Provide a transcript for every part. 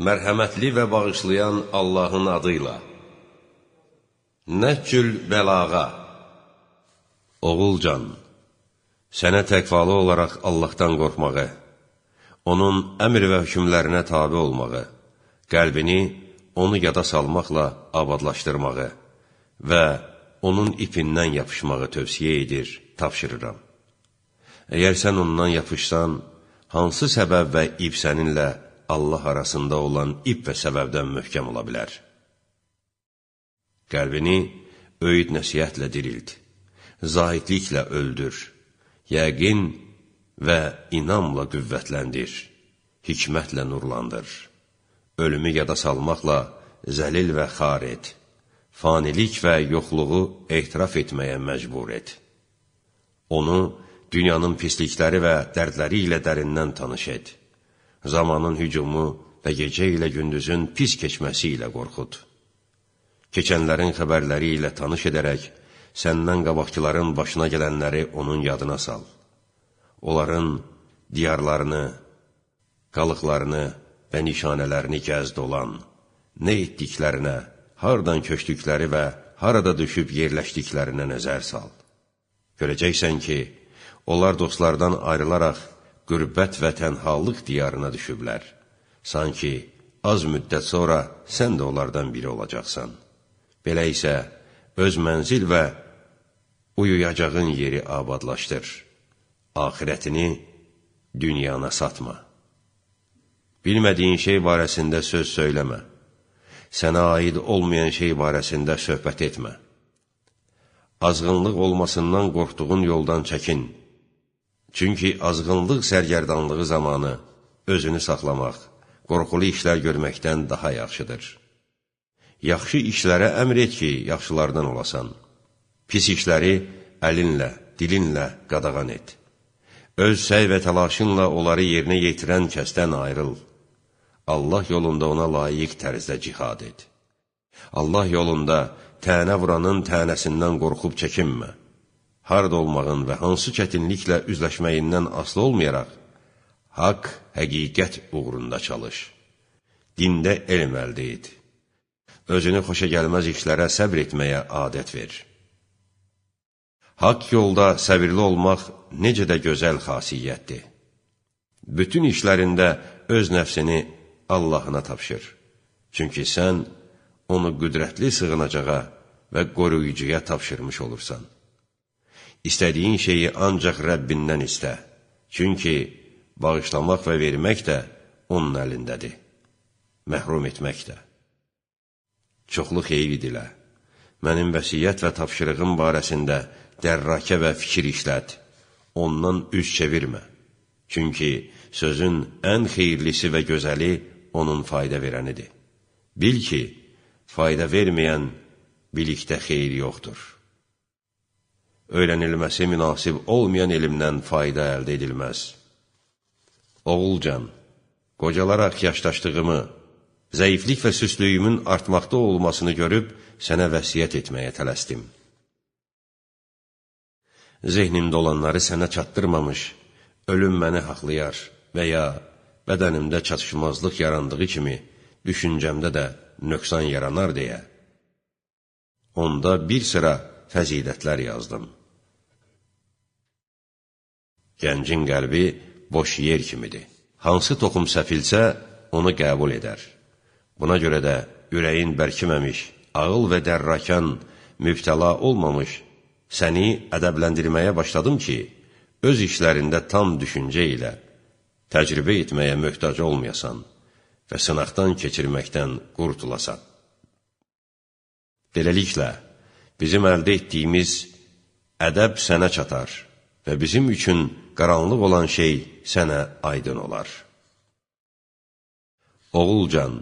Mərhəmətli və bağışlayan Allahın adıyla. Nəhcül bəlağa. Oğulcan, sənə təqvalı olaraq Allahdan qorxmağı, onun əmr və hükümlərinə tabi olmağı, qəlbini onu yada salmaqla abadlaşdırmağı və onun ipindən yapışmağı tövsiyə edir, tapşırıram. Əgər sən ondan yapışsan, hansı səbəb və ip səninlə Allah arasında olan ip və səbəbdən möhkəm ola bilər? Qəlbini öyüd nəsihətlə dirild, zahidliklə öldür, yəqin və inamla qüvvətləndir, hikmətlə nurlandır. Ölümü yada salmaqla zəlil və xar et, fanilik və yoxluğu etiraf etməyə məcbur et. Onu dünyanın pislikləri və dərdləri ilə dərindən tanış et. Zamanın hücumu və gecə ilə gündüzün pis keçməsi ilə qorxud. Keçənlərin xəbərləri ilə tanış edərək, səndən qabaqçıların başına gələnləri onun yadına sal. Onların diyarlarını, qalıqlarını və nişanələrini gəzd olan, nə etdiklərinə, hardan köçdükləri və harada düşüb yerləşdiklərinə nəzər sal. Görəcəksən ki, onlar dostlardan ayrılaraq, qürbət və tənhalıq diyarına düşüblər. Sanki az müddət sonra sən də onlardan biri olacaqsan. Belə isə öz mənzil və uyuyacağın yeri abadlaşdır. Axirətini dünyana satma. Bilmədiyin şey barəsində söz söyləmə. Sənə aid olmayan şey barəsində söhbət etmə. Azğınlıq olmasından qorxduğun yoldan çəkin. Çünki azğınlıq sərgərdanlığı zamanı özünü saxlamaq, qorxulu işlər görməkdən daha yaxşıdır. Yaxşı işlərə əmr et ki, yaxşılardan olasan. Pis işləri əlinlə, dilinlə qadağan et. Öz səy və təlaşınla onları yerinə yetirən kəsdən ayrıl. Allah yolunda ona layiq tərzdə cihad et. Allah yolunda tənə vuranın tənəsindən qorxub çəkinmə. Harada olmağın və hansı çətinliklə üzləşməyindən asılı olmayaraq, haqq, həqiqət uğrunda çalış. Dində elm əldə et. Özünü xoşa gəlməz işlərə səbr etməyə adət ver. Haqq yolda səbirli olmaq necə də gözəl xasiyyətdir. Bütün işlərində öz nəfsini Allahına tapşır. Çünki sən onu qüdrətli sığınacağa və qoruyucuya tapşırmış olursan. İstədiyin şeyi ancaq Rəbbindən istə. Çünki bağışlamaq və vermək də onun əlindədir. Məhrum etmək də. Çoxlu xeyri dilə. Mənim vəsiyyət və tapşırığım barəsində dərrakə və fikir işlət. Ondan üz çevirmə. Çünki sözün ən xeyirlisi və gözəli onun fayda verənidir. Bil ki, fayda verməyən bilikdə xeyir yoxdur. Öyrənilməsi münasib olmayan elmdən fayda əldə edilməz. Oğulcan, qocalaraq yaşdaşdığımı, zəiflik və süslüyümün artmaqda olmasını görüb, sənə vəsiyyət etməyə tələsdim. Zehnimdə olanları sənə çatdırmamış, ölüm məni haqlayar və ya bədənimdə çatışmazlıq yarandığı kimi, düşüncəmdə də nöqsan yaranar deyə. Onda bir sıra fəzilətlər yazdım. Gəncin qəlbi boş yer kimidir. Hansı toxum səpilsə, onu qəbul edər. Buna görə də ürəyin bərkiməmiş, ağıl və dərrakan, mübtəla olmamış, səni ədəbləndirməyə başladım ki, öz işlərində tam düşüncə ilə təcrübə etməyə möhtac olmayasan və sınaqdan keçirməkdən qurtulasan. Beləliklə, bizim əldə etdiyimiz ədəb sənə çatar və bizim üçün qaranlıq olan şey sənə aydın olar. Oğulcan,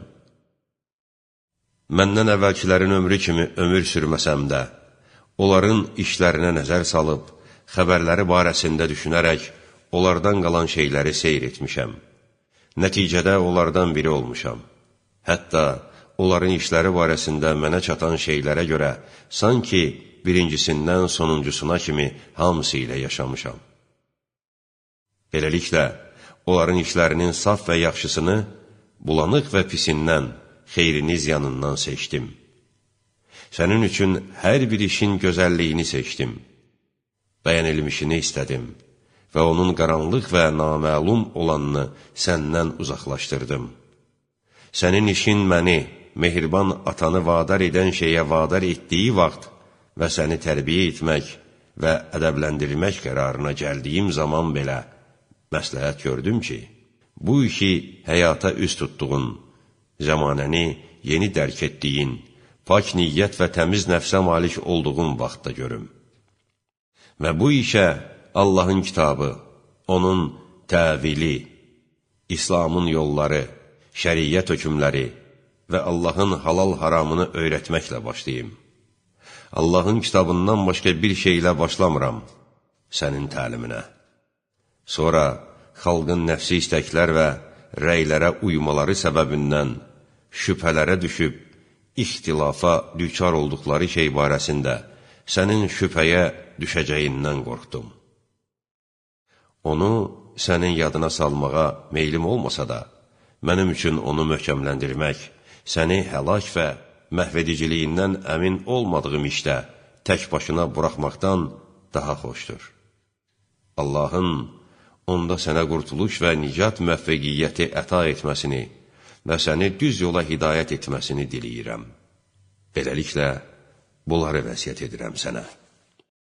məndən əvvəlkilərin ömrü kimi ömür sürməsəm də, onların işlərinə nəzər salıb, xəbərləri barəsində düşünərək, onlardan qalan şeyləri seyr etmişəm. Nəticədə onlardan biri olmuşam. Hətta onların işləri barəsində mənə çatan şeylərə görə sanki birincisindən sonuncusuna kimi hamısı ilə yaşamışam. Beləliklə, onların işlərinin saf və yaxşısını bulanıq və pisindən, xeyrini ziyanından seçdim. Sənin üçün hər bir işin gözəlliyini seçdim. Bəyənilmişini istədim və onun qaranlıq və naməlum olanını səndən uzaqlaşdırdım. Sənin işin məni, mehriban atanı vadar edən şeyə vadar etdiyi vaxt və səni tərbiyə etmək və ədəbləndirmək qərarına gəldiyim zaman belə məsləhət gördüm ki, bu işi həyata üst tutduğun, zəmanəni yeni dərk etdiyin, pak niyyət və təmiz nəfsə malik olduğun vaxtda görüm. Və bu işə Allahın kitabı, onun təvili, İslamın yolları, şəriyyət hökmləri və Allahın halal haramını öyrətməklə başlayım. Allahın kitabından başqa bir şeylə başlamıram sənin təliminə. Sonra xalqın nəfsi istəklər və rəylərə uymaları səbəbindən şübhələrə düşüb, ixtilafa düçar olduqları şey barəsində sənin şübhəyə düşəcəyindən qorxdum. Onu sənin yadına salmağa meylim olmasa da, mənim üçün onu möhkəmləndirmək, səni həlak və məhvediciliyindən əmin olmadığım işdə tək başına buraxmaqdan daha xoşdur. Allahın onda sənə qurtuluş və nicat müvəffəqiyyəti əta etməsini və səni düz yola hidayət etməsini diləyirəm. Beləliklə, bunları vəsiyyət edirəm sənə.